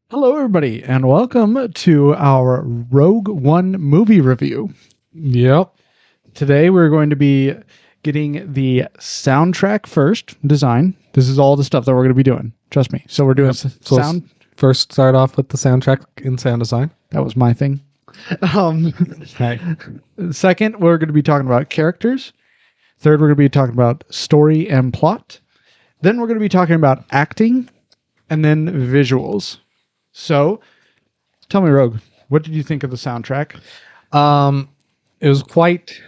Hello, everybody, and welcome to our Rogue One movie review. Yep. Today, we're going to be getting the soundtrack first, design. This is all the stuff that we're going to be doing. Trust me. So we're doing sound. First, start off with the soundtrack and sound design. That was my thing. Okay. Second, we're going to be talking about characters. Third, we're going to be talking about story and plot. Then we're going to be talking about acting, and then visuals. So, tell me, Rogue, what did you think of the soundtrack? It was quite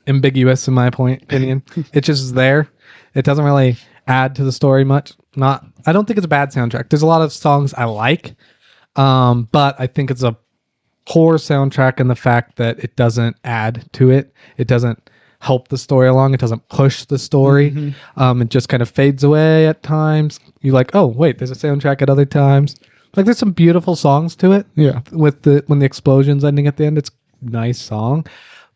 ambiguous in my opinion. It's just there. It doesn't really add to the story much. I don't think it's a bad soundtrack. There's a lot of songs I like, but I think it's a poor soundtrack in the fact that it doesn't add to it. It doesn't help the story along. It doesn't push the story. Mm-hmm. It just kind of fades away at times. You're like, oh wait, there's a soundtrack at other times. Like there's some beautiful songs to it. Yeah. With when the explosion's ending at the end, it's a nice song,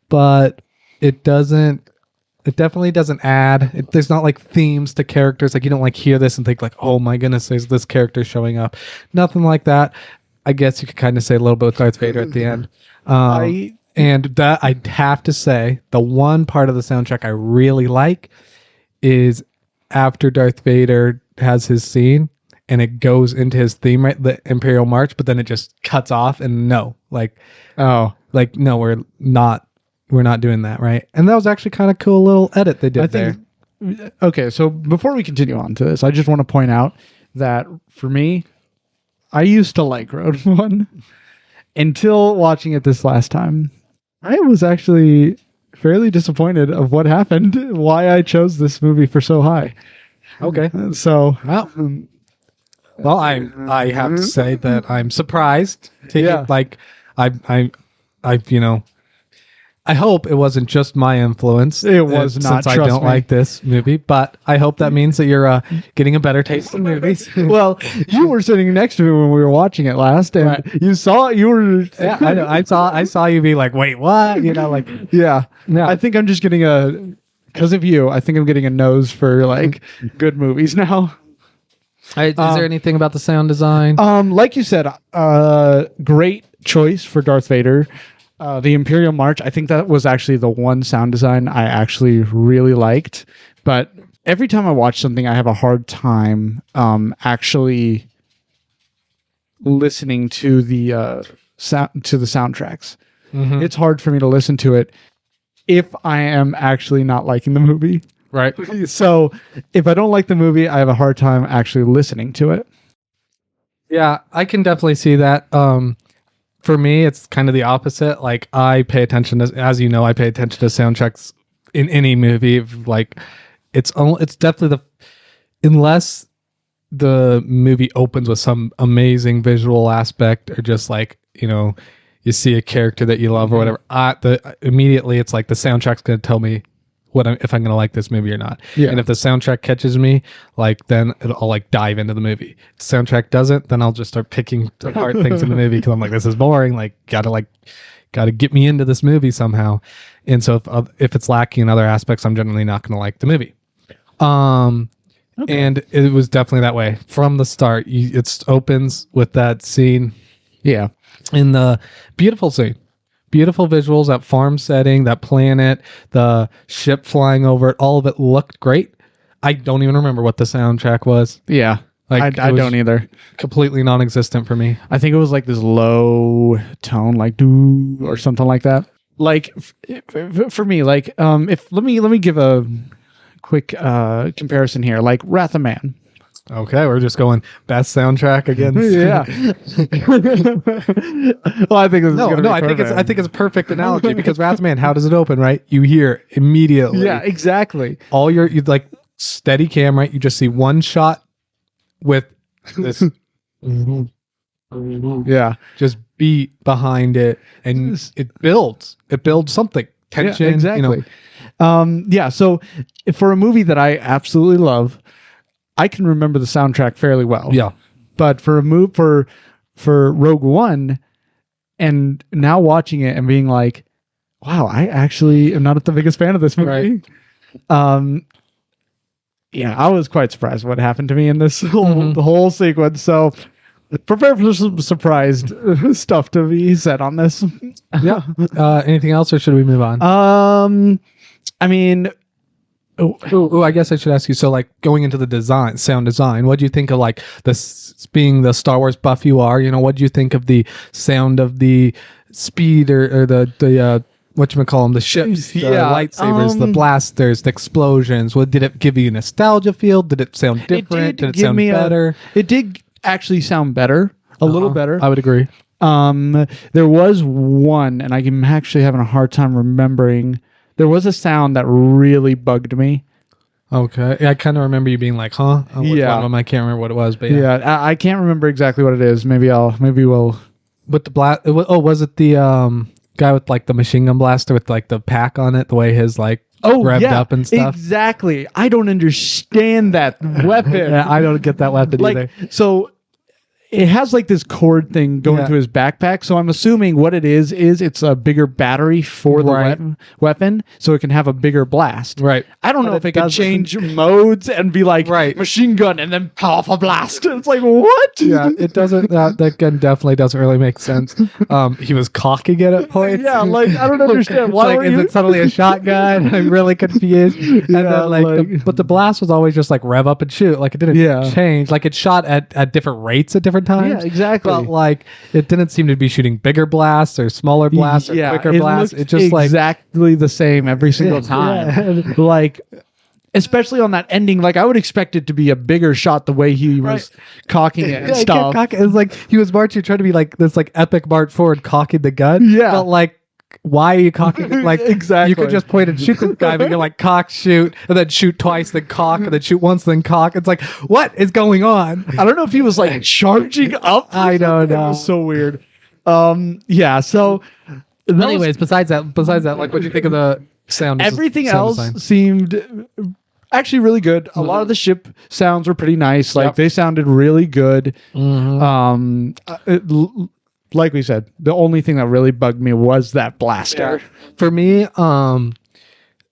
but it definitely doesn't add. There's not like themes to characters. Like you don't like hear this and think like, oh my goodness, there's this character showing up. Nothing like that. I guess you could kind of say a little bit with Darth Vader at the end. And that I'd have to say the one part of the soundtrack I really like is after Darth Vader has his scene and it goes into his theme, right? The Imperial March, but then it just cuts off and no, we're not doing that, right? And that was actually kind of cool little edit they did there. Okay, so before we continue on to this, I just want to point out that for me, I used to like Rogue One until watching it this last time. I was actually fairly disappointed of what happened, why I chose this movie for so high. Okay. So, well, I have to say that I'm surprised. I hope it wasn't just my influence. It was not, since I don't like this movie, but I hope that means that you're getting a better taste in movies. Well, you were sitting next to me when we were watching it last, and right. you saw it. You were, yeah, I know. I saw you be like, wait, what? Yeah. I think I'm just getting because of you. I think I'm getting a nose for like good movies now. Is there anything about the sound design? Like you said, great choice for Darth Vader. The Imperial March, I think that was actually the one sound design I actually really liked. But every time I watch something, I have a hard time actually listening to the soundtracks. Mm-hmm. It's hard for me to listen to it if I am actually not liking the movie. Right. So if I don't like the movie, I have a hard time actually listening to it. Yeah, I can definitely see that. For me, it's kind of the opposite. Like I pay attention to, as you know, I pay attention to soundtracks in any movie. Like it's definitely unless the movie opens with some amazing visual aspect or just like, you see a character that you love or whatever. Immediately it's like the soundtrack's going to tell me if I'm going to like this movie or not. Yeah. And if the soundtrack catches me, then I'll like dive into the movie. If the soundtrack doesn't, then I'll just start picking apart things in the movie because I'm like, this is boring. Gotta get me into this movie somehow. And so if it's lacking in other aspects, I'm generally not going to like the movie. Okay. And it was definitely that way from the start. It opens with that scene. Yeah. In the beautiful scene. Beautiful visuals, that farm setting, that planet, the ship flying over it, all of it looked great. I don't even remember what the soundtrack was. Yeah, I don't either. Completely non-existent for me. I think it was like this low tone, like doo or something like that. Like for me, like if let me give a quick comparison here. Like Wrath of Man. Okay, we're just going best soundtrack again. Yeah. Well, I think this is I think it's a perfect analogy because Wrath of Man, how does it open, right? You hear immediately. Yeah, exactly. All you like steady cam, right? You just see one shot with this yeah, just beat behind it and it builds something. Tension, yeah, exactly. Yeah, so for a movie that I absolutely love, I can remember the soundtrack fairly well. Yeah. But for Rogue One, and now watching it and being like, wow, I actually am not the biggest fan of this movie. Right. Yeah, I was quite surprised what happened to me in this the whole sequence. So prepare for some surprised stuff to be said on this. Yeah. Anything else, or should we move on? I mean, Ooh, I guess I should ask you. So, like, going into the sound design, what do you think of like being the Star Wars buff you are? What do you think of the sound of the speed or the whatchamacallem, the ships, the lightsabers, the blasters, the explosions? Did it give you a nostalgia feel? Did it sound different? Did it sound better? It did actually sound better, a little better. I would agree. There was one, and I'm actually having a hard time remembering. There was a sound that really bugged me. Okay. Yeah, I kind of remember you being like, huh? One of them, I can't remember what it was, but yeah. Yeah, I can't remember exactly what it is. Maybe we'll. With the blast, was it the guy with like the machine gun blaster with like the pack on it, the way his like revved up and stuff? Exactly. I don't understand that weapon. Yeah, I don't get that weapon either. So it has like this cord thing going to his backpack. So I'm assuming what it is it's a bigger battery for the weapon, so it can have a bigger blast. Right. I don't know if it can change modes and be like machine gun and then powerful blast. It's like, what? Yeah, it doesn't. That gun definitely doesn't really make sense. He was cocking it at points. Yeah, like I don't understand. Why is it suddenly a shotgun? I'm really confused. And then but the blast was always just like rev up and shoot. Like it didn't change. Like it shot at different rates at different times. Yeah, exactly. But like it didn't seem to be shooting bigger blasts or smaller blasts or quicker blasts. It just exactly the same every single time. Like especially on that ending, like I would expect it to be a bigger shot the way he was cocking it and stuff. It was like he was marching, trying to be like this like epic march forward, cocking the gun. Yeah, but like, why are you cocking it? Like exactly, you could just point and shoot the guy, but you're like cock, shoot, and then shoot twice, then cock, and then shoot once, then cock. It's like, what is going on? I don't know if he was like charging up. I don't know. It was so weird. Yeah. So, anyways, besides that, like, what do you think of the sound? Everything else seemed actually really good. A lot of the ship sounds were pretty nice. Like they sounded really good. Like we said, the only thing that really bugged me was that blaster. Yeah. For me,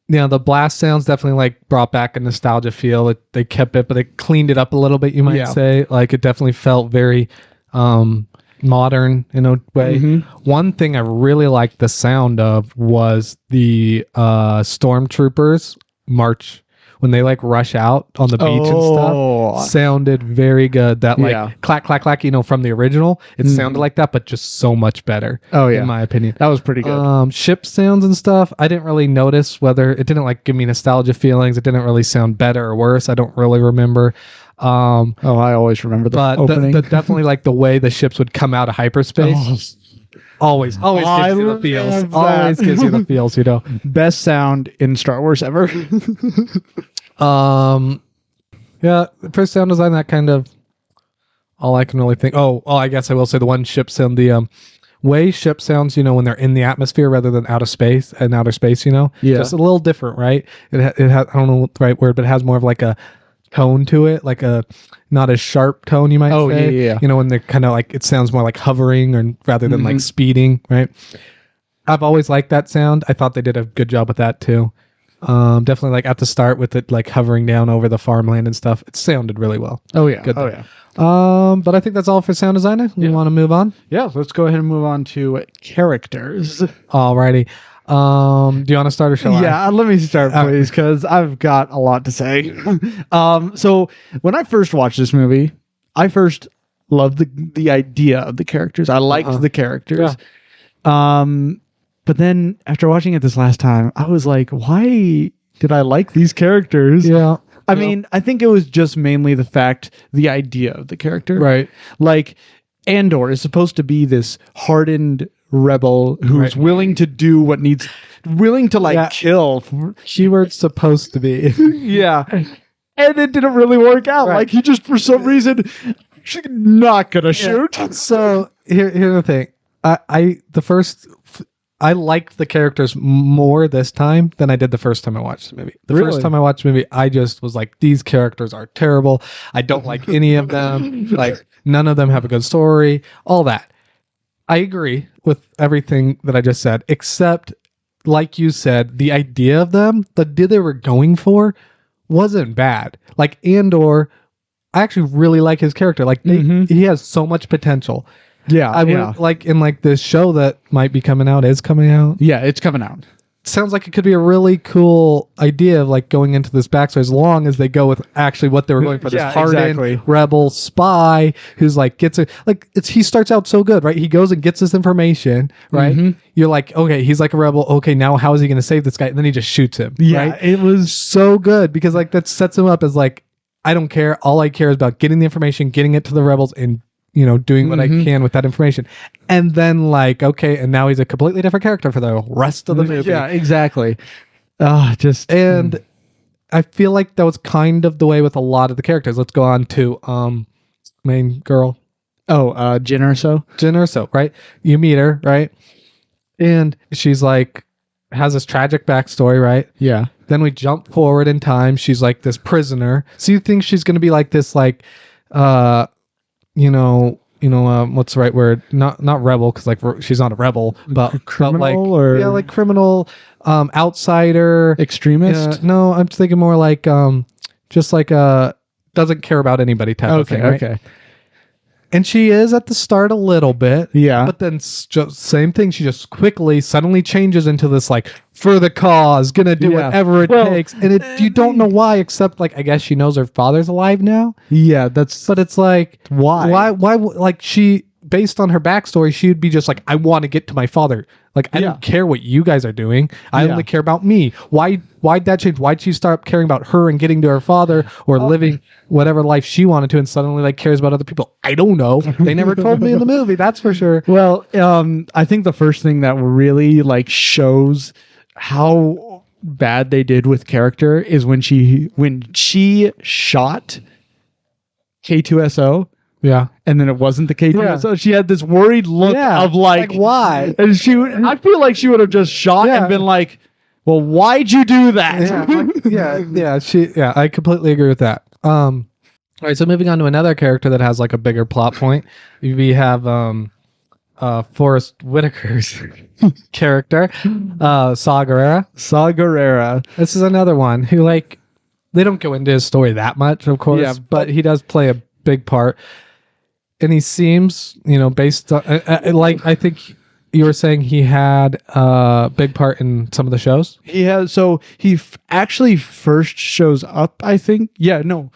the blast sounds definitely like brought back a nostalgia feel. They kept it, but they cleaned it up a little bit, you might say. Like it definitely felt very modern in a way. One thing I really liked the sound of was the stormtroopers march. When they like rush out on the beach and stuff, sounded very good. That like clack, clack, clack, from the original, it sounded like that, but just so much better. In my opinion. That was pretty good. Ship sounds and stuff, I didn't really notice whether it didn't like give me nostalgia feelings. It didn't really sound better or worse. I don't really remember. I always remember the opening. The definitely like the way the ships would come out of hyperspace. Always gives you the feels. Always gives you the feels, Best sound in Star Wars ever. For sound design, that kind of all I can really think. I guess I will say the one ship sound, the way ship sounds, when they're in the atmosphere rather than outer space, just a little different, right? It has, I don't know what the right word, but it has more of like a tone to it, like a not as sharp tone, you might say. When they're kind of like, it sounds more like hovering or rather than like speeding, right? I've always liked that sound. I thought they did a good job with that too. Definitely like at the start with it like hovering down over the farmland and stuff. It sounded really well. Good. But I think that's all for sound design. We want to move on? Yeah, let's go ahead and move on to characters. Alrighty. Do you want to start or shall I? Yeah, let me start, please, because I've got a lot to say. So when I first watched this movie, I first loved the idea of the characters. I liked the characters. But then after watching it this last time, I was like, why did I like these characters? Yeah. I mean, I think it was just mainly the idea of the character. Right. Like, Andor is supposed to be this hardened rebel who's willing to do what needs, willing to kill. Keyword supposed to be. Yeah. And it didn't really work out. Like, he just, for some reason, not gonna shoot. So, here's the thing. I liked the characters more this time than I did the first time I watched the movie. The first time I watched the movie, I just was like, these characters are terrible. I don't like any of them. Like, none of them have a good story. All that. I agree with everything that I just said, except, like you said, the idea of them, the idea they were going for, wasn't bad. Like, Andor I actually really like his character. Like he has so much potential. Yeah, I would like in like this show that might be coming out is coming out. Yeah, it's coming out. Sounds like it could be a really cool idea of like going into this backstory as long as they go with actually what they were going for. This hardened rebel spy who's like gets it like he starts out so good, right? He goes and gets this information, right? You're like, okay, he's like a rebel. Okay, now how is he going to save this guy? And then he just shoots him. Yeah, right? it was So good because like that sets him up as like, I don't care. All I care is about getting the information, getting it to the rebels, and doing what I can with that information. And then like, okay, and now he's a completely different character for the rest of the movie. Yeah, exactly. And I feel like that was kind of the way with a lot of the characters. Let's go on to main girl. Oh, Jyn Erso, right? You meet her, right? And she's like has this tragic backstory, right? Yeah. Then we jump forward in time. She's like this prisoner. So you think she's gonna be like this, like what's the right word? Not rebel, because like she's not a rebel, but criminal, like criminal, outsider, extremist. No, I'm thinking more like just like doesn't care about anybody type of thing. Right? Okay. And she is at the start a little bit, yeah. But then just same thing. She just suddenly changes into this like for the cause, gonna do whatever it takes, and you don't know why, except like I guess she knows her father's alive now. Yeah, but it's like why like she, based on her backstory, she would be just like, I want to get to my father. Like I don't care what you guys are doing. I only care about me. Why'd that change? Why'd she start caring about her and getting to her father or living whatever life she wanted to, and suddenly like cares about other people? I don't know. They never told me in the movie. That's for sure. Well, I think the first thing that really like shows how bad they did with character is when she shot K2SO. Yeah. And then it wasn't the K2SO. Yeah. She had this worried look of like why? And I feel like she would have just shot and been like, well, why'd you do that? Yeah. I completely agree with that. All right, so moving on to another character that has like a bigger plot point. We have Forrest Whitaker's character, Saw Gerrera. This is another one who like, they don't go into his story that much, of course, but he does play a big part. And he seems, based on like, I think you were saying he had a big part in some of the shows. He has. So he actually first shows up, I think. I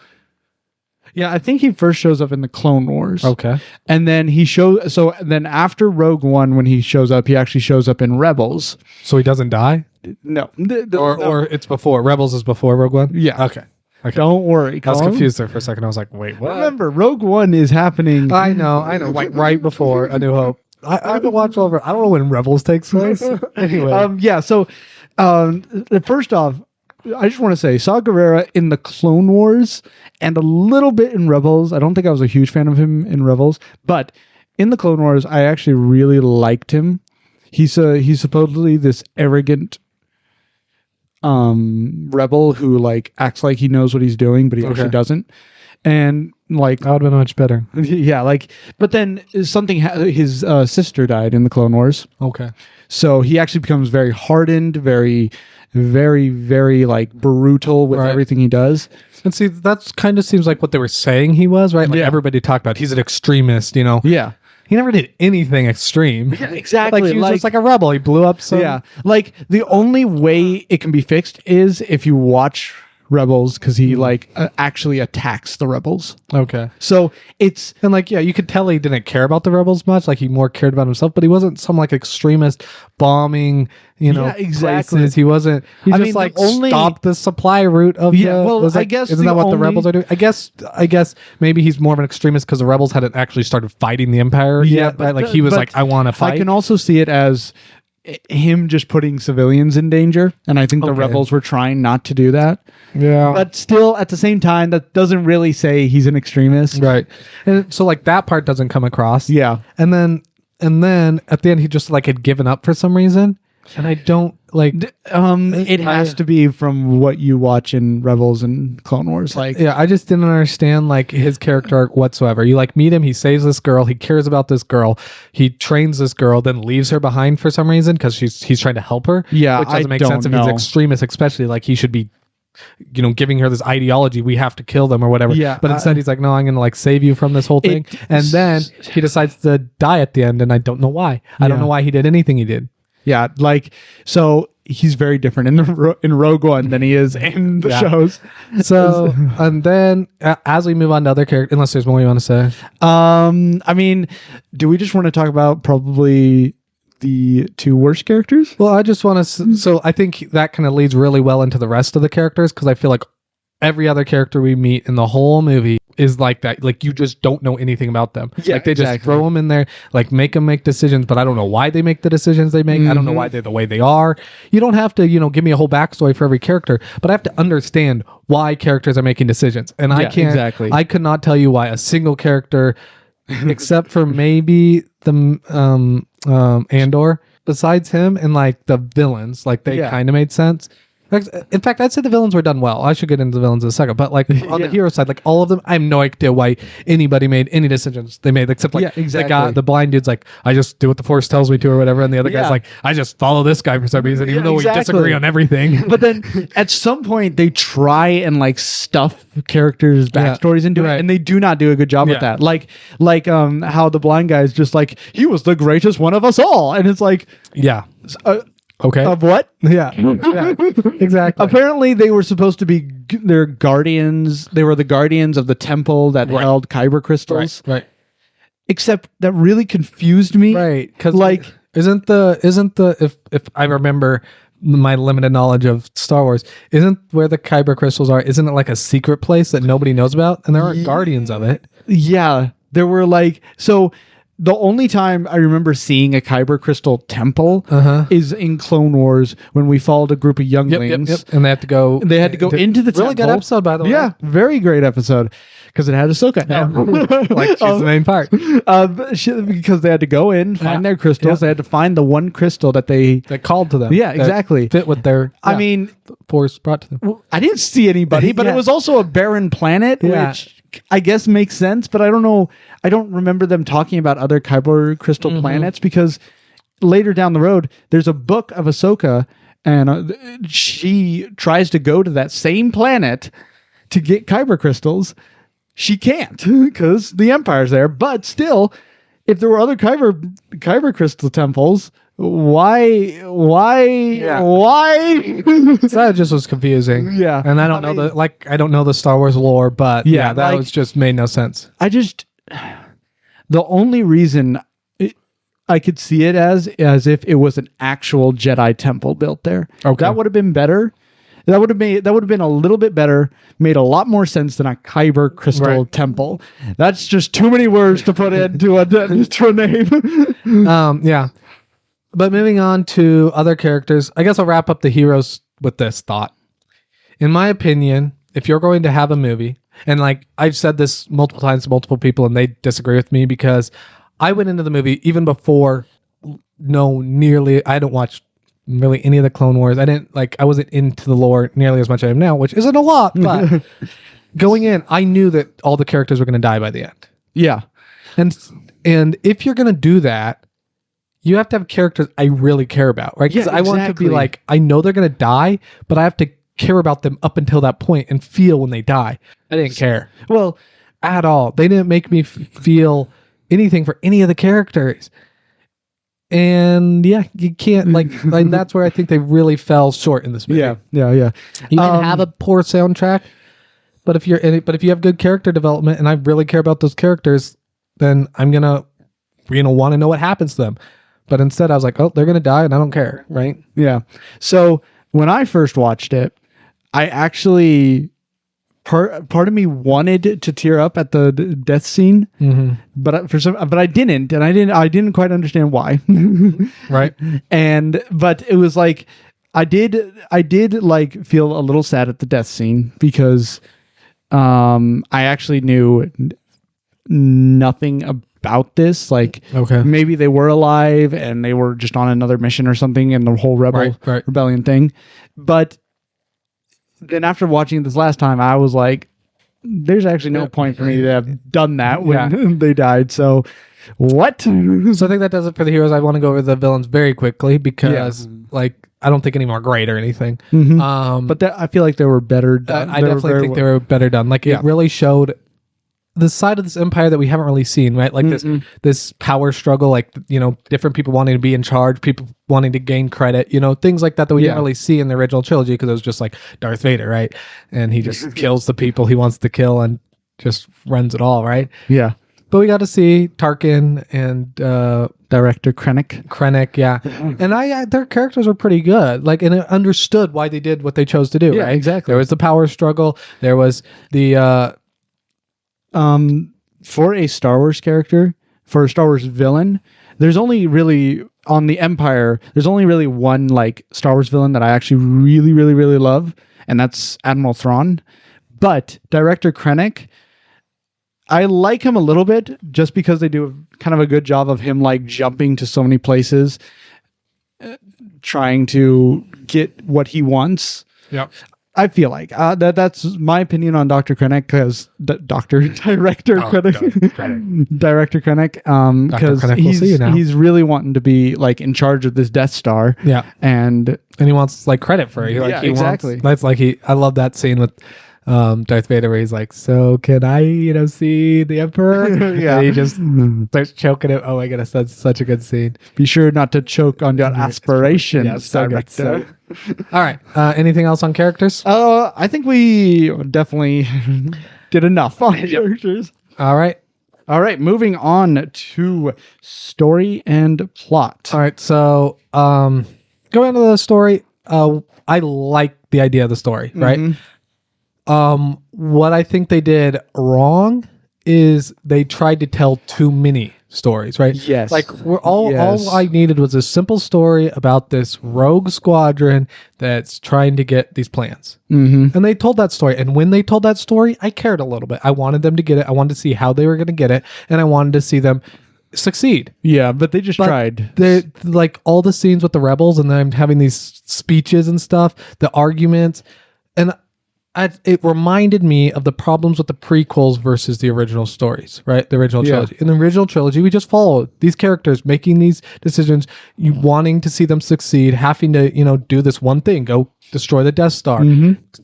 think he first shows up in the Clone Wars. Okay. And then then after Rogue One, when he shows up, he actually shows up in Rebels. So he doesn't die? No. Or it's before. Rebels is before Rogue One? Yeah. Okay. Don't worry. I was confused there for a second. I was like, wait, what? Remember, Rogue One is happening. I know. Like right before A New Hope. I haven't watched over. I don't know when Rebels takes place. Anyway. So first off, I just want to say Saw Gerrera in the Clone Wars and a little bit in Rebels. I don't think I was a huge fan of him in Rebels, but in the Clone Wars, I actually really liked him. He's supposedly this arrogant rebel who like acts like he knows what he's doing, but he actually doesn't. And like that would have been much better. Yeah, like, but then something his sister died in the Clone Wars. Okay. So he actually becomes very hardened, very, very, very like brutal with everything he does. And see, that kind of seems like what they were saying he was, right? Like everybody talked about he's an extremist, Yeah. He never did anything extreme. Yeah, exactly. Like he was just like a rebel. He blew up some. Yeah. Like the only way it can be fixed is if you watch Rebels, because he like actually attacks the rebels. Okay. So it's and like you could tell he didn't care about the rebels much. Like he more cared about himself, but he wasn't some like extremist bombing. Exactly. Places. He wasn't. He just like stopped the supply route of. Yeah. I guess isn't that what the rebels are doing? I guess maybe he's more of an extremist because the rebels hadn't actually started fighting the Empire yet. But like he was like, I want to fight. I can also see it as him just putting civilians in danger, and I think the rebels were trying not to do that. Yeah, but still at the same time that doesn't really say he's an extremist, right? And so like that part doesn't come across. Yeah. And then at the end he just like had given up for some reason, and I don't like it has to be from what you watch in Rebels and Clone Wars. Like, I just didn't understand like his character arc whatsoever. You like meet him, he saves this girl, he cares about this girl, he trains this girl, then leaves her behind for some reason because he's trying to help her. Yeah, which doesn't make sense if he's an extremist, especially like he should be giving her this ideology, we have to kill them or whatever. Yeah, But instead he's like, no, I'm going to like save you from this whole thing. And then he decides to die at the end, and I don't know why. I don't know why he did anything he did. Yeah, like, so he's very different in Rogue One than he is in the shows. So, and then as we move on to other characters, unless there's more you want to say. I mean, do we just want to talk about probably the two worst characters? Well, I just want to, so I think that kind of leads really well into the rest of the characters, because I feel like every other character we meet in the whole movie is like that. Like, you just don't know anything about them. Yeah, like, they just throw them in there, like, make them make decisions, but I don't know why they make the decisions they make. I don't know why they're the way they are. You don't have to, give me a whole backstory for every character, but I have to understand why characters are making decisions. And I can't, I could not tell you why a single character, except for maybe the Andor, besides him and like the villains, like they kind of made sense. In fact, I'd say the villains were done well. I should get into the villains in a second, but like on the hero side, like all of them, I have no idea why anybody made any decisions they made, except like the guy, the blind dude's like, I just do what the Force tells me to or whatever, and the other guy's like, I just follow this guy for some reason, even though we disagree on everything. But then at some point they try and like stuff characters' backstories into it, and they do not do a good job with that. Like how the blind guy is just like, he was the greatest one of us all, and it's like, okay. Of what? Yeah, exactly. Apparently, they were supposed to be their guardians. They were the guardians of the temple that held kyber crystals. Right. Except that really confused me. Right. Because like, isn't the if I remember my limited knowledge of Star Wars, isn't where the kyber crystals are? Isn't it like a secret place that nobody knows about? And there aren't guardians of it. Yeah, there were like so. The only time I remember seeing a kyber crystal temple is in Clone Wars when we followed a group of younglings. And they had to go. They had to go into the temple. Really good episode, by the way. Yeah, very great episode because it had Ahsoka. Like she's the main part. Because they had to go in, find their crystals. They had to find the one crystal that they called to them. Yeah, exactly. Fit with their. I mean, Force brought to them. I didn't see anybody, but it was also a barren planet, which I guess makes sense, but I don't know. I don't remember them talking about other kyber crystal planets, because later down the road, there's a book of Ahsoka, and she tries to go to that same planet to get kyber crystals. She can't because the Empire's there. But still, if there were other kyber crystal temples, why? That just was confusing. Yeah, and I don't know I don't know the Star Wars lore, but that was just made no sense. The only reason I could see it as if it was an actual Jedi temple built there. Okay, that would have been better. That would have been a little bit better. Made a lot more sense than a kyber crystal temple. That's just too many words to put into a name. Yeah. But moving on to other characters, I guess I'll wrap up the heroes with this thought. In my opinion, if you're going to have a movie, and like I've said this multiple times to multiple people and they disagree with me, because I went into the movie even before I don't watch really any of the Clone Wars. I wasn't into the lore nearly as much as I am now, which isn't a lot, but going in, I knew that all the characters were going to die by the end. Yeah. And if you're going to do that, you have to have characters I really care about, right? Because I want to be like, I know they're going to die, but I have to care about them up until that point and feel when they die. I didn't care. Well, at all. They didn't make me feel anything for any of the characters. And you can't and that's where I think they really fell short in this movie. Yeah. You can have a poor soundtrack, but if you have good character development and I really care about those characters, then I'm gonna want to know what happens to them. But instead I was like, oh, they're gonna die and I don't care, right? Yeah. So when I first watched it, I actually part of me wanted to tear up at the death scene, but I didn't, and I didn't quite understand why. Right. But it was like I did like feel a little sad at the death scene because I actually knew nothing about this. Like, maybe they were alive and they were just on another mission or something, and the whole rebellion thing. But then after watching this last time, I was like, there's actually no point for me to have done that when they died. So what? So I think that does it for the heroes. I want to go over the villains very quickly because like I don't think any more great or anything. But I feel like they were better done. I definitely think they were better done. Like it really showed the side of this empire that we haven't really seen, right? Like this power struggle, like, you know, different people wanting to be in charge, people wanting to gain credit, you know, things like that we didn't really see in the original trilogy because it was just like Darth Vader, right? And he just kills the people he wants to kill and just runs it all, right? Yeah. But we got to see Tarkin and Director Krennic. Yeah. And their characters were pretty good. Like, and I understood why they did what they chose to do, Yeah, right? exactly. There was the power struggle. There was the for a Star Wars character, for a Star Wars villain, there's only really on the Empire, there's only really one like Star Wars villain that I actually really, really, really love, and that's Admiral Thrawn. But Director Krennic, I like him a little bit just because they do kind of a good job of him like jumping to so many places, trying to get what he wants. Yep. I feel like that's my opinion on Dr. Krennic because Director Krennic, Director Krennic, because he's really wanting to be like in charge of this Death Star. Yeah, and he wants like credit for it. Like, exactly. That's like I love that scene with Darth Vader where he's like, so can I, you know, see the Emperor? Yeah. And he just starts choking it. Oh my goodness, that's such a good scene. Be sure not to choke on your aspirations, Director. All right. Anything else on characters? I think we definitely did enough on characters. All right. Moving on to story and plot. All right. So going into the story, I like the idea of the story, right? What I think they did wrong is they tried to tell too many stories, right? Yes. Like all I needed was a simple story about this rogue squadron that's trying to get these plans. And they told that story. And when they told that story, I cared a little bit. I wanted them to get it. I wanted to see how they were going to get it. And I wanted to see them succeed. Yeah, but they just tried. They like all the scenes with the rebels and them having these speeches and stuff, the arguments, and it reminded me of the problems with the prequels versus the original stories, right? The original trilogy. In the original trilogy, we just followed these characters making these decisions, you wanting to see them succeed, having to, you know, do this one thing, go destroy the Death Star,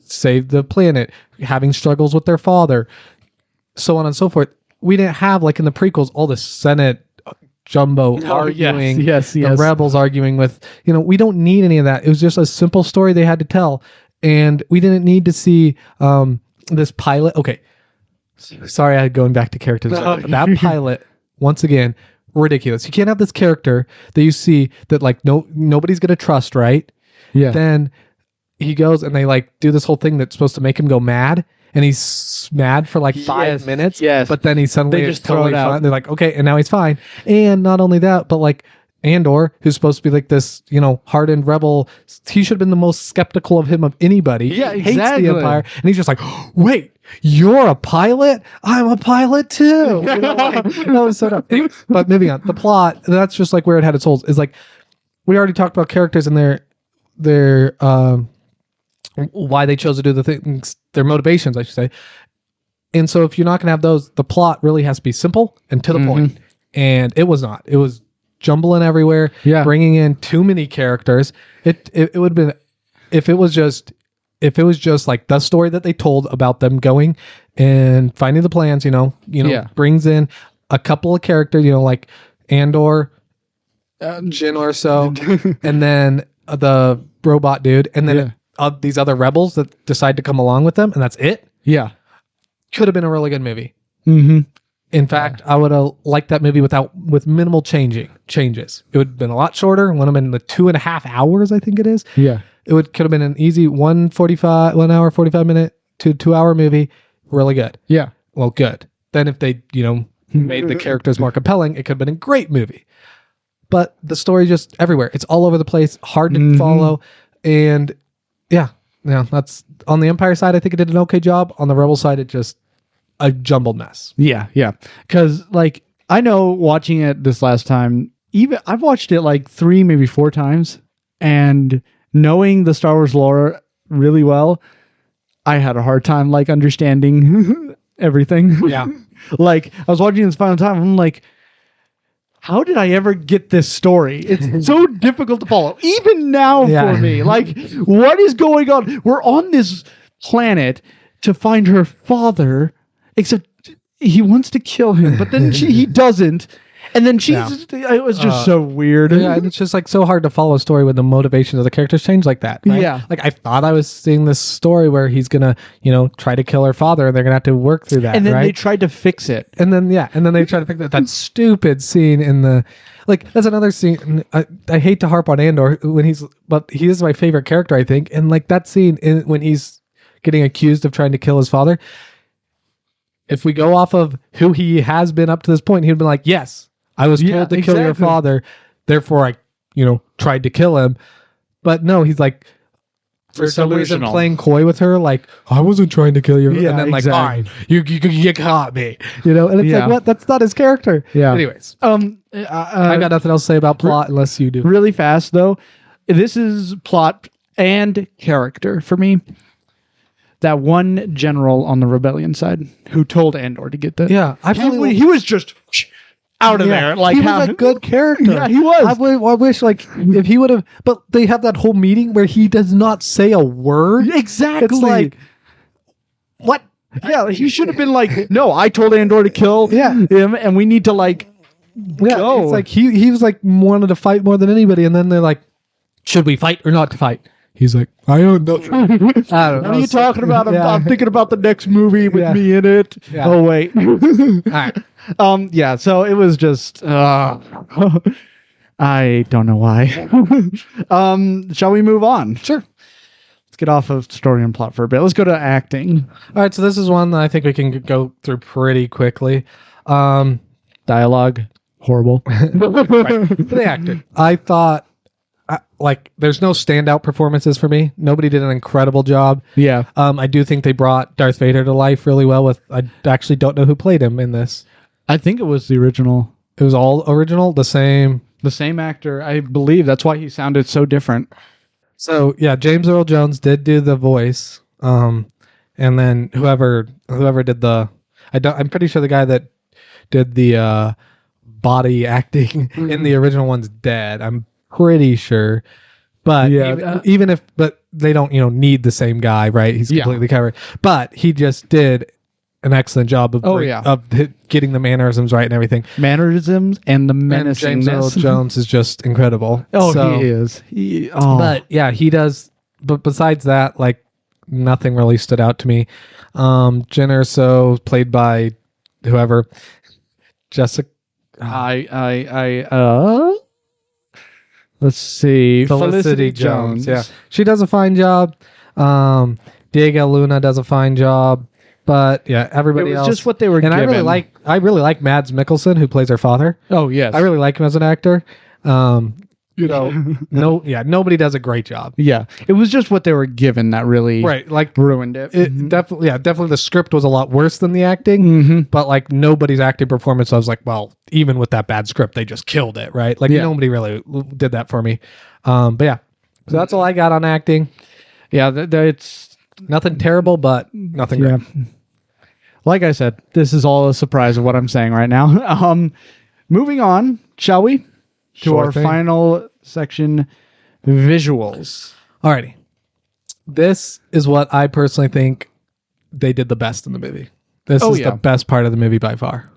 save the planet, having struggles with their father, so on and so forth. We didn't have, like in the prequels, all the Senate jumbo arguing, the rebels arguing with, you know, we don't need any of that. It was just a simple story they had to tell. And we didn't need to see this pilot. Okay. Sorry, I'm going back to characters. That pilot, once again, ridiculous. You can't have this character that you see that like nobody's going to trust, right? Yeah. Then he goes and they like do this whole thing that's supposed to make him go mad. And he's mad for like 5 minutes. Yes. But then he suddenly they just totally throw it out. fine. They're like, okay, and now he's fine. And not only that, but like Andor, who's supposed to be like this, you know, hardened rebel, he should have been the most skeptical of him of anybody. Yeah, he exactly. hates the Empire, and he's just like, wait, you're a pilot? I'm a pilot too. You know, like, that was so dumb. But moving on, the plot, that's just like where it had its holes. Is like we already talked about characters and their why they chose to do the things, their motivations, I should say. And so if you're not going to have those, the plot really has to be simple and to the point. And it was not. It was jumbling everywhere, bringing in too many characters. It would have been if it was just like the story that they told about them going and finding the plans, you know, brings in a couple of characters, you know, like Andor, Jin or so, and then the robot dude, and then these other rebels that decide to come along with them, and that's it. Yeah, could have been a really good movie. In fact, I would have liked that movie with minimal changes. It would have been a lot shorter. It would have been the 2.5 hours, I think it is. Yeah. Could have been an easy 1 hour, 45 minute to 2 hour movie. Really good. Yeah. Well, good. Then if they, you know, made the characters more compelling, it could have been a great movie. But the story just everywhere. It's all over the place, hard to follow. And that's on the Empire side, I think it did an okay job. On the Rebel side, it just a jumbled mess. Yeah. Because like I know watching it this last time, even I've watched it like 3, maybe 4 times, and knowing the Star Wars lore really well, I had a hard time like understanding everything. Yeah. Like I was watching this final time, I'm like, how did I ever get this story? It's so difficult to follow, even now for me. Like, what is going on? We're on this planet to find her father, except he wants to kill him, but then he doesn't. And then it was just so weird. Yeah, and it's just like so hard to follow a story when the motivations of the characters change like that. Right? Yeah. Like I thought I was seeing this story where he's gonna, try to kill her father, and they're gonna have to work through that. And then right? they tried to fix it. And then they try to fix that stupid scene in the, like that's another scene. I hate to harp on Andor but he is my favorite character, I think. And like that scene when he's getting accused of trying to kill his father. If we go off of who he has been up to this point, he'd been like, yes. I was told to kill your father, therefore I, tried to kill him. But no, he's like, for some reason, playing coy with her, like, I wasn't trying to kill you. Yeah, and then like, fine, you caught me. And it's like, what? That's not his character. Yeah. Anyways, I got nothing else to say about plot unless you do. Really fast though, this is plot and character for me. That one general on the rebellion side who told Andor to get the he was just out of there. Like, he was a good character. Yeah, he was. I wish, like, if he would have. But they have that whole meeting where he does not say a word. Exactly. It's like, what? Yeah, he should have been like, no, I told Andor to kill him, and we need to like go. It's like he was like wanted to fight more than anybody, and then they're like, should we fight or not to fight? He's like, I don't know. I don't know. What are you talking about? I'm thinking about the next movie with me in it. Yeah. Oh wait. All right. Yeah. So it was just. I don't know why. Shall we move on? Sure. Let's get off of story and plot for a bit. Let's go to acting. All right. So this is one that I think we can go through pretty quickly. Dialogue horrible. Right. The actor. I thought. Like there's no standout performances for me. Nobody did an incredible job. Yeah. I do think they brought Darth Vader to life really well I actually don't know who played him in this. I think it was the original. It was all original, the same actor. I believe that's why he sounded so different. So yeah, James Earl Jones did do the voice. And then whoever did I'm pretty sure the guy that did the body acting in the original one's dead. I'm pretty sure, but even if they don't need the same guy, right? He's completely covered, but he just did an excellent job of getting the mannerisms right and everything. Mannerisms and the menacingness. James Earl Jones is just incredible. He is. But yeah, he does. But besides that, like nothing really stood out to me. Jyn Erso, played by whoever, Jessica. Let's see. Felicity Jones. Yeah. She does a fine job. Diego Luna does a fine job. But yeah, everybody else. Just what they were given. I really like Mads Mikkelsen, who plays her father. Oh, yes. I really like him as an actor. Nobody does a great job. Yeah. It was just what they were given that really ruined it. Definitely the script was a lot worse than the acting, but like nobody's acting performance, I was like, well, even with that bad script, they just killed it, right? Like nobody really did that for me. But yeah, so that's all I got on acting. Yeah, it's nothing terrible, but nothing great. Like I said, this is all a surprise of what I'm saying right now. Moving on, shall we? To our final section, visuals. Alrighty. This is what I personally think they did the best in the movie. This is the best part of the movie by far.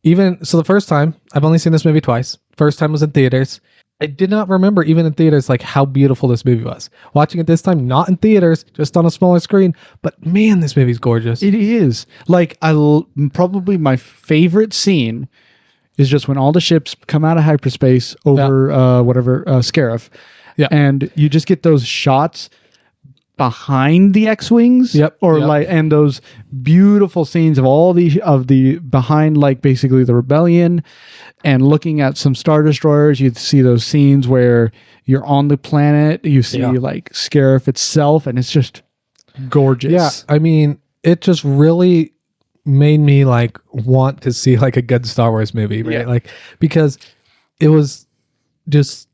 The first time, I've only seen this movie twice. First time was in theaters. I did not remember even in theaters like how beautiful this movie was. Watching it this time, not in theaters, just on a smaller screen. But man, this movie's gorgeous. It is. Like, probably my favorite scene is just when all the ships come out of hyperspace over Scarif. Yeah. And you just get those shots behind the X-Wings. And those beautiful scenes of all the behind, like basically the rebellion, and looking at some Star Destroyers. You see those scenes where you're on the planet, you see like Scarif itself, and it's just gorgeous. Yeah. I mean, it just really made me like want to see like a good Star Wars movie, right? Like, because it was just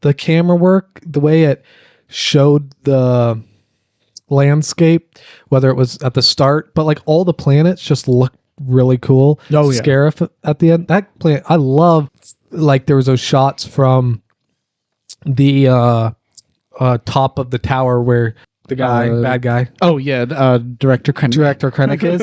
the camera work, the way it showed the landscape, whether it was at the start, but like all the planets just look really cool. Oh, yeah. Scarif at the end. That planet, I love. Like there was those shots from the top of the tower where the bad guy, Oh yeah, director Krennic is,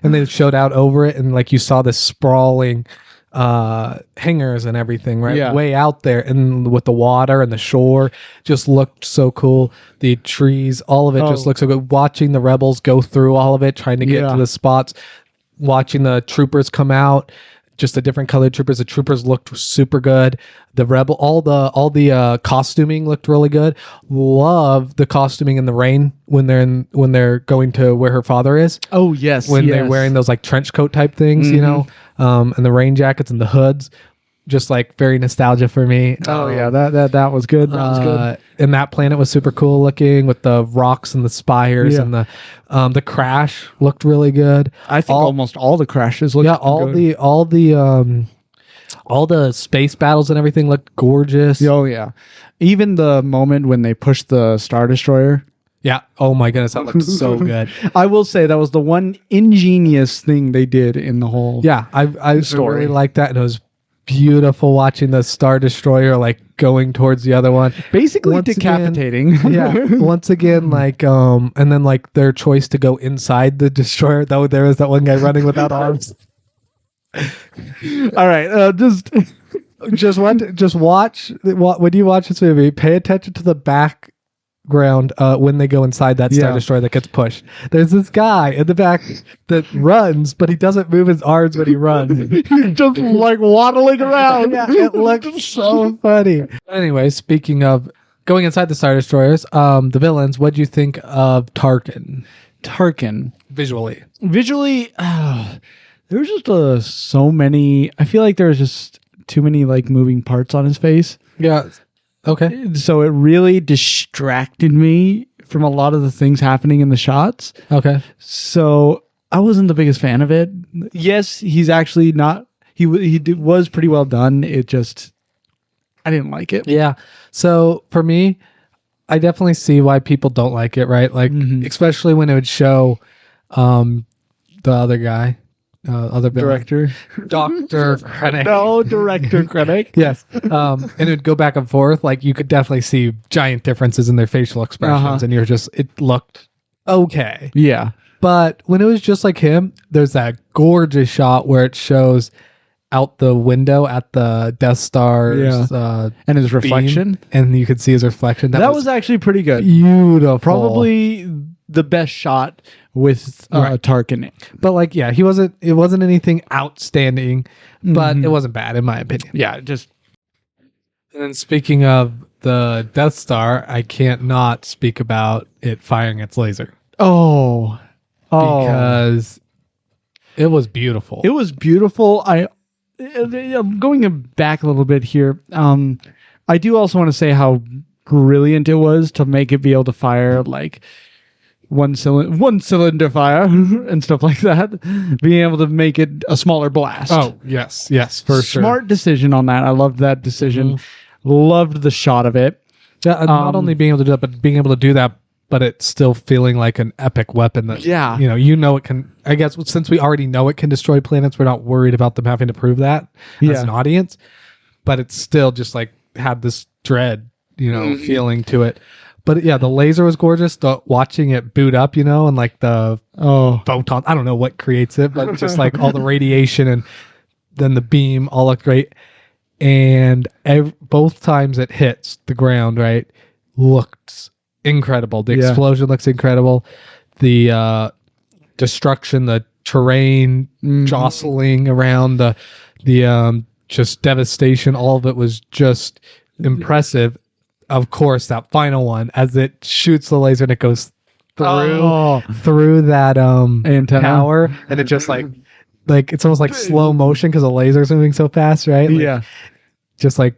and they showed out over it, and like you saw this sprawling hangars and everything right Yeah. way out there, and with the water and the shore just looked so cool. The trees, all of it just looked so good. Watching the rebels go through all of it, trying to get to the spots, watching the troopers come out, just the different colored troopers. The troopers looked super good. The all the costuming looked really good. Love the costuming in the rain when they're going to where her father is. Oh yes, When they're wearing those like trench coat type things, you know, and the rain jackets and the hoods. Just like very nostalgia for me. Oh yeah, that was good. That was good. And that planet was super cool looking with the rocks and the spires and the crash looked really good. I think almost all the crashes looked good. all the space battles and everything looked gorgeous. Oh yeah, even the moment when they pushed the Star Destroyer. Yeah. Oh my goodness, that looked so good. I will say that was the one ingenious thing they did in the whole. Yeah, I story. really liked that, and it was beautiful watching the Star Destroyer like going towards the other one, basically once decapitating. Again, once again, like and then like their choice to go inside the destroyer. Though there was that one guy running without arms. All right, just watch when you watch this movie. Pay attention to the background when they go inside that Star Destroyer that gets pushed. There's this guy in the back that runs, but he doesn't move his arms when he runs. He's just like waddling around. Yeah, it looks so funny. Anyway, speaking of going inside the Star Destroyers, the villains, what do you think of Tarkin? Visually, there's just so many. I feel like there's just too many like moving parts on his face. Yeah. Okay. So it really distracted me from a lot of the things happening in the shots. Okay. So I wasn't the biggest fan of it. Yes, he's actually not. Was pretty well done. It just, I didn't like it. Yeah. So for me, I definitely see why people don't like it. Right. Like especially when it would show, the other guy. Other Director Dr. Krennic. No, Director Krennic. Yes. And it would go back and forth. Like you could definitely see giant differences in their facial expressions, and it looked okay. Yeah. But when it was just like him, there's that gorgeous shot where it shows out the window at the Death Star's and his reflection, and you could see his reflection. That was actually pretty good. Beautiful. Probably the best shot with Tarkin. But like, yeah, it wasn't anything outstanding, but it wasn't bad in my opinion. Yeah, just. And then speaking of the Death Star, I can't not speak about it firing its laser. Because it was beautiful. It was beautiful. I'm going back a little bit here. I do also want to say how brilliant it was to make it be able to fire like one cylinder fire and stuff like that. Being able to make it a smaller blast. Oh, yes, for sure. Smart decision on that. I loved that decision. Loved the shot of it. Yeah, not only being able to do that, but being able to do that, but it's still feeling like an epic weapon that, it can, I guess, since we already know it can destroy planets, we're not worried about them having to prove that as an audience, but it's still just like had this dread, feeling to it. But yeah, the laser was gorgeous. Watching it boot up, and like the photon, I don't know what creates it, but just like all the radiation and then the beam all looked great. And both times it hits the ground, right, looked incredible. The explosion looks incredible. The destruction, the terrain jostling around, the just devastation, all of it was just impressive. Of course, that final one, as it shoots the laser and it goes through that antenna tower, and it just like it's almost like slow motion because the laser's moving so fast, right? Like, just like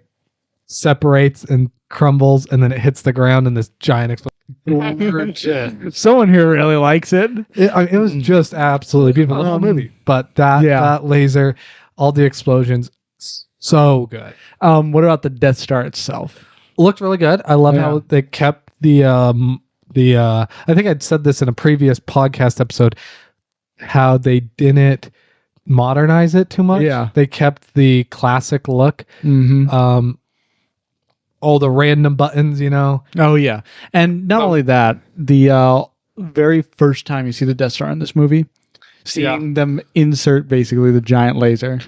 separates and crumbles, and then it hits the ground, and this giant explosion. Someone here really likes it. It was just absolutely beautiful. The whole movie, but that laser, all the explosions, so good. What about the Death Star itself? Looked really good. I love how they kept the I think I'd said this in a previous podcast episode. how they didn't modernize it too much. Yeah. They kept the classic look. Mm-hmm. All the random buttons, Oh yeah, and not only that, the very first time you see the Death Star in this movie, seeing them insert basically the giant laser,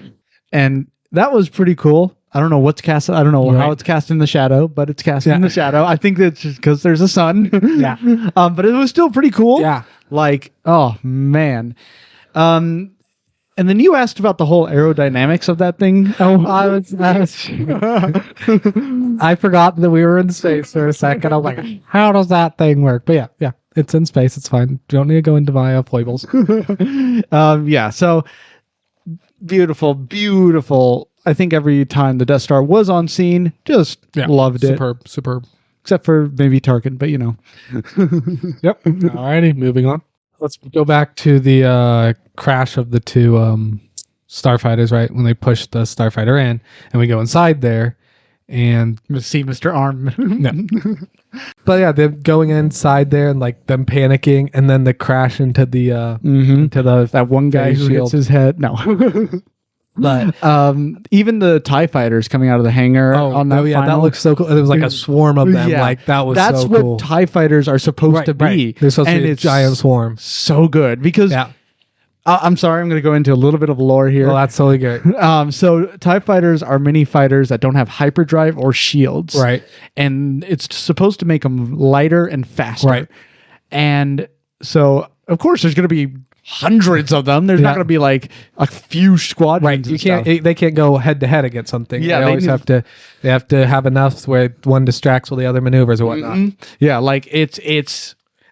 and that was pretty cool. I don't know what's cast. I don't know how it's cast in the shadow, but it's cast in the shadow. I think that's just because there's a sun. Yeah. But it was still pretty cool. Yeah. Like, oh man. And then you asked about the whole aerodynamics of that thing. Oh, I forgot that we were in space for a second. I was like, how does that thing work? But yeah, it's in space. It's fine. You don't need to go into my foibles. Yeah, so beautiful, beautiful. I think every time the Death Star was on scene, just loved it. Superb. Except for maybe Tarkin, but Yep. Alrighty, moving on. Let's go back to the crash of the two starfighters, right? When they push the starfighter in, and we go inside there, and see Mr. Arm. No. But yeah, them going inside there and like them panicking, and then the crash into the that one guy who hits his head. No. But even the TIE fighters coming out of the hangar on that final, that looks so cool. It was like a swarm of them. Like that's so cool. What TIE fighters are supposed to be. Right. They're supposed to be a giant swarm. So good because I'm sorry, I'm going to go into a little bit of lore here. Well, that's totally good. So TIE fighters are mini fighters that don't have hyperdrive or shields. Right. And it's supposed to make them lighter and faster. Right. And so, of course, there's going to be hundreds of them. There's not going to be like a few squadrons. Right. You can't. They can't go head to head against something. Yeah. They always have to. They have to have enough where one distracts while the other maneuvers or whatnot. Mm-hmm. Yeah. Like it's,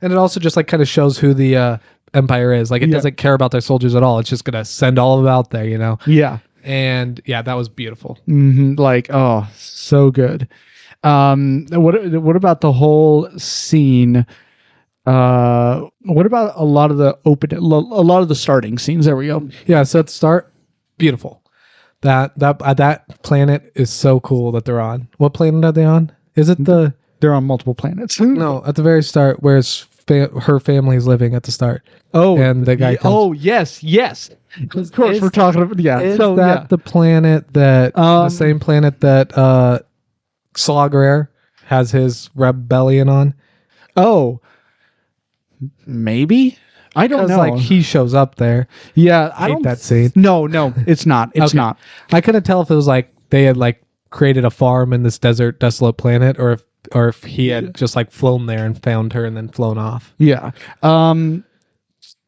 and it also just like kind of shows who the Empire is. Like it doesn't care about their soldiers at all. It's just gonna send all of them out there. Yeah. And that was beautiful. Mm-hmm. Like so good. What about the whole scene? What about a lot of the starting scenes? There we go. Yeah, so at the start, beautiful. That planet is so cool that they're on. What planet are they on? Is it they're on multiple planets? No, at the very start, where's her family's living at the start. Oh, and the guy comes. Oh, yes. Of course, we're talking about Is that the planet that the same planet that Saw Gerrera has his rebellion on? Oh. Maybe I don't know. Like he shows up there. Yeah, I hate that scene. No, it's not. It's not. I couldn't tell if it was like they had like created a farm in this desert, desolate planet, or if he had just like flown there and found her and then flown off. Yeah.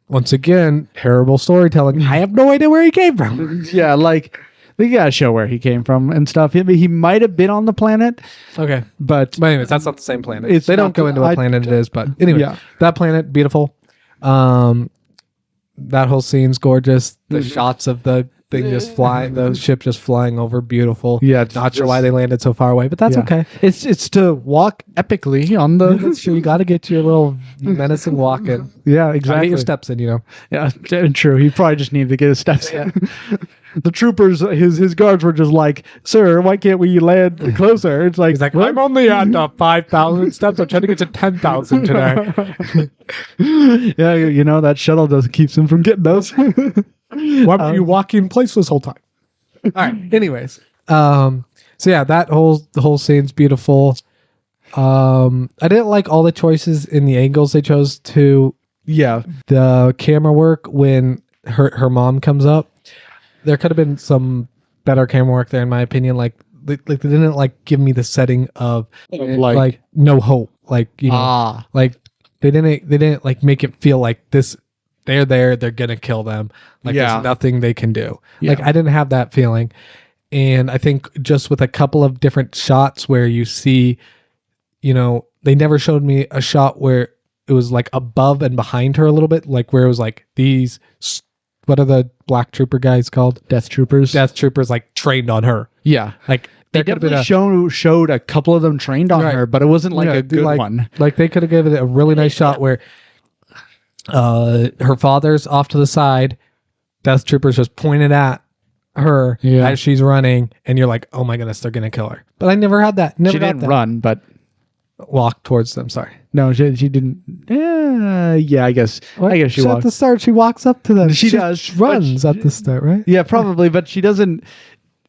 Once again, terrible storytelling. I have no idea where he came from. Yeah, like they gotta show where he came from and stuff. He might have been on the planet. Okay, but anyways, that's not the same planet. They don't go into what planet it is, but anyway, that planet, beautiful. That whole scene's gorgeous. The shots of the thing just flying, the ship just flying over, beautiful. Yeah, not sure why they landed so far away, but that's okay. It's to walk epically on the. That's true. You got to get your little menacing walk in. Yeah, exactly. Get your steps in, Yeah, true. He probably just needed to get his steps in. The troopers, his guards were just like, "Sir, why can't we land closer?" It's like, he's like, I'm only at 5,000 steps. I'm trying to get to 10,000 today. Yeah, that shuttle doesn't keeps him from getting those. Why were you walking in place this whole time? All right. Anyways, so yeah, the whole scene's beautiful. I didn't like all the choices in the angles they chose to. Yeah, the camera work when her mom comes up. There could have been some better camera work there, in my opinion. Like they didn't like give me the setting of like No Hope. Like like they didn't like make it feel like this. They're there. They're gonna kill them. Like there's nothing they can do. Yeah. Like I didn't have that feeling, and I think just with a couple of different shots where you see, they never showed me a shot where it was like above and behind her a little bit, like where it was like these. What are the black trooper guys called? Death troopers. Death troopers like trained on her. Yeah, like they definitely showed a couple of them trained on her, but it wasn't like a good one. Like they could have given it a really nice shot where her father's off to the side, Death troopers just pointed at her as she's running, and you're like, oh my goodness, they're gonna kill her. But I never had that. She didn't run, but walk towards them. Sorry. No, she didn't. Yeah, I guess she At walked. the start, she walks up to them. She does, but runs at the start, right? Yeah, probably, but she doesn't.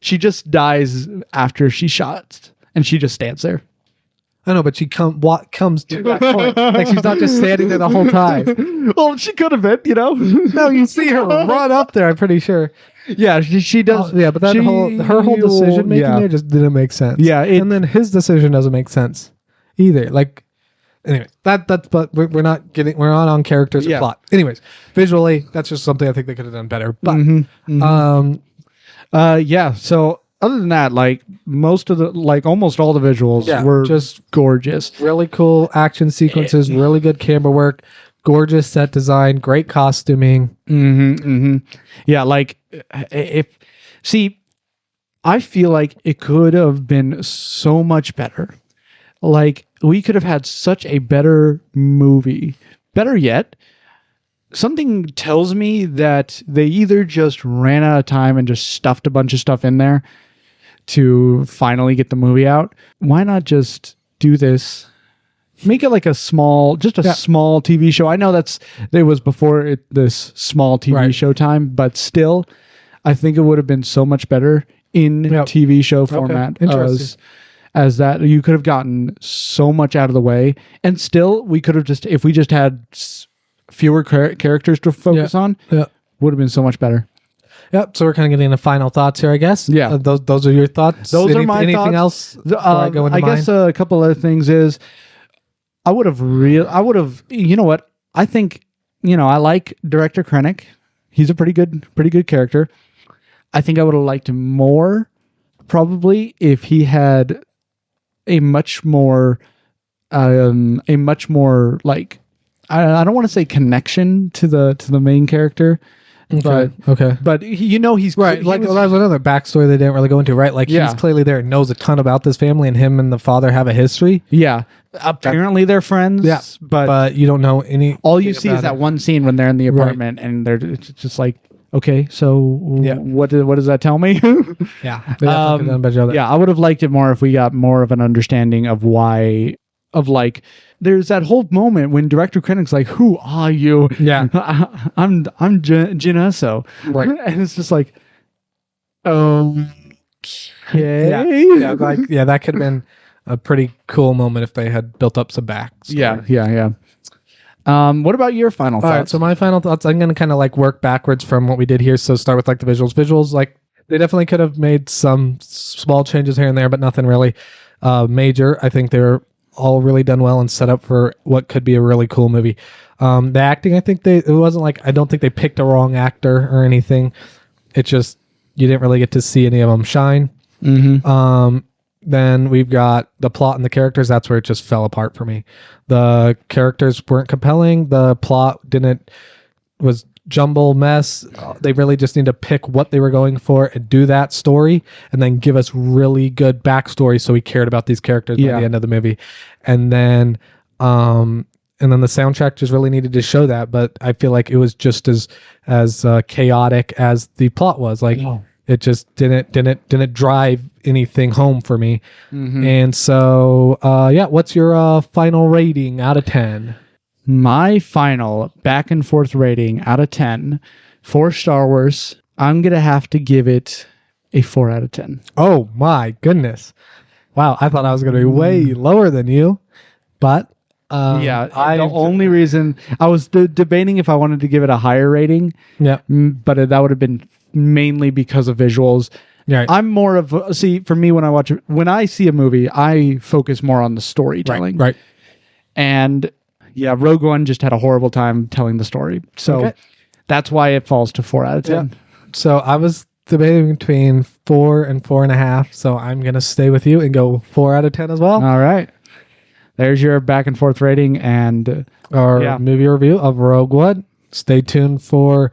She just dies after she shot, and she just stands there. I know, but she comes to that point. Like, she's not just standing there the whole time. Well, she could have been, No, you see her run up there, I'm pretty sure. Yeah, she does. Yeah, but her whole decision making there just didn't make sense. Yeah, and then his decision doesn't make sense either. Like, anyway, that's but we're not on characters and plot. Anyways, visually, that's just something I think they could have done better. But yeah. So other than that, like almost all the visuals were just gorgeous. Really cool action sequences, really good camera work, gorgeous set design, great costuming. Yeah, like I feel like it could have been so much better. Like, we could have had such a better movie. Better yet, something tells me that they either just ran out of time and just stuffed a bunch of stuff in there to finally get the movie out. Why not just do this? Make it like a small TV show. I know it was before this small TV show time, but still, I think it would have been so much better in TV show format. As that, you could have gotten so much out of the way, and still we could have if we just had fewer characters to focus on, would have been so much better. Yep. So we're kind of getting the final thoughts here, I guess. Yeah. Those are your thoughts. Those are my anything thoughts. Anything else? I guess a couple other things is I would have. You know what? I think I like director Krennic. He's a pretty good character. I think I would have liked him more, probably, if he had a much more like, I don't want to say connection to the main character. But he's right. Like, that was another backstory they didn't really go into, right? Like, he's clearly there, knows a ton about this family, and him and the father have a history. Yeah, apparently they're friends. Yeah, but you don't know any. All you see is that one scene when they're in the apartment, and it's just like, okay, so what does that tell me? Yeah, I would have liked it more if we got more of an understanding of why. Of like, there's that whole moment when director Krennic's like, "Who are you?" Yeah, I'm Jyn Erso, right? And it's just like, okay, that could have been a pretty cool moment if they had built up some backs. Yeah. What about your final thoughts? All right, so my final thoughts, I'm going to kind of like work backwards from what we did here. So start with like the visuals. Visuals, like, they definitely could have made some small changes here and there, but nothing really major. I think they're all really done well and set up for what could be a really cool movie. The acting, I think it wasn't like, I don't think they picked a wrong actor or anything. It just, you didn't really get to see any of them shine. Then we've got the plot and the characters. That's where it just fell apart for me. The characters weren't compelling. The plot was jumble mess. They really just need to pick what they were going for and do that story, and then give us really good backstory so we cared about these characters by the end of the movie. And then the soundtrack just really needed to show that, but I feel like it was just as chaotic as the plot was. Like, it just didn't drive anything home for me. And so what's your final rating out of 10? My final back and forth rating out of 10 for Star Wars, I'm going to have to give it a 4 out of 10. Oh my goodness. Wow. I thought I was going to be way lower than you, but the only reason I was debating if I wanted to give it a higher rating, but that would have been mainly because of visuals. Right. I'm more of for me, when I see a movie, I focus more on the storytelling. Right. And Rogue One just had a horrible time telling the story. So that's why it falls to 4 out of 10. Yeah. So I was debating between 4 and 4.5. So I'm going to stay with you and go 4 out of 10 as well. All right. There's your back and forth rating and our movie review of Rogue One. Stay tuned for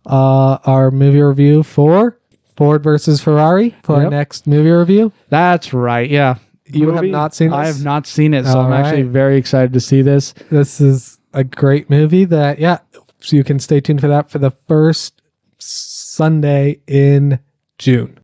our movie review for Ford versus Ferrari for our next movie review. That's right. Yeah. You have not seen this? I have not seen it, so I'm actually very excited to see this. This is a great movie so you can stay tuned for that for the first Sunday in June.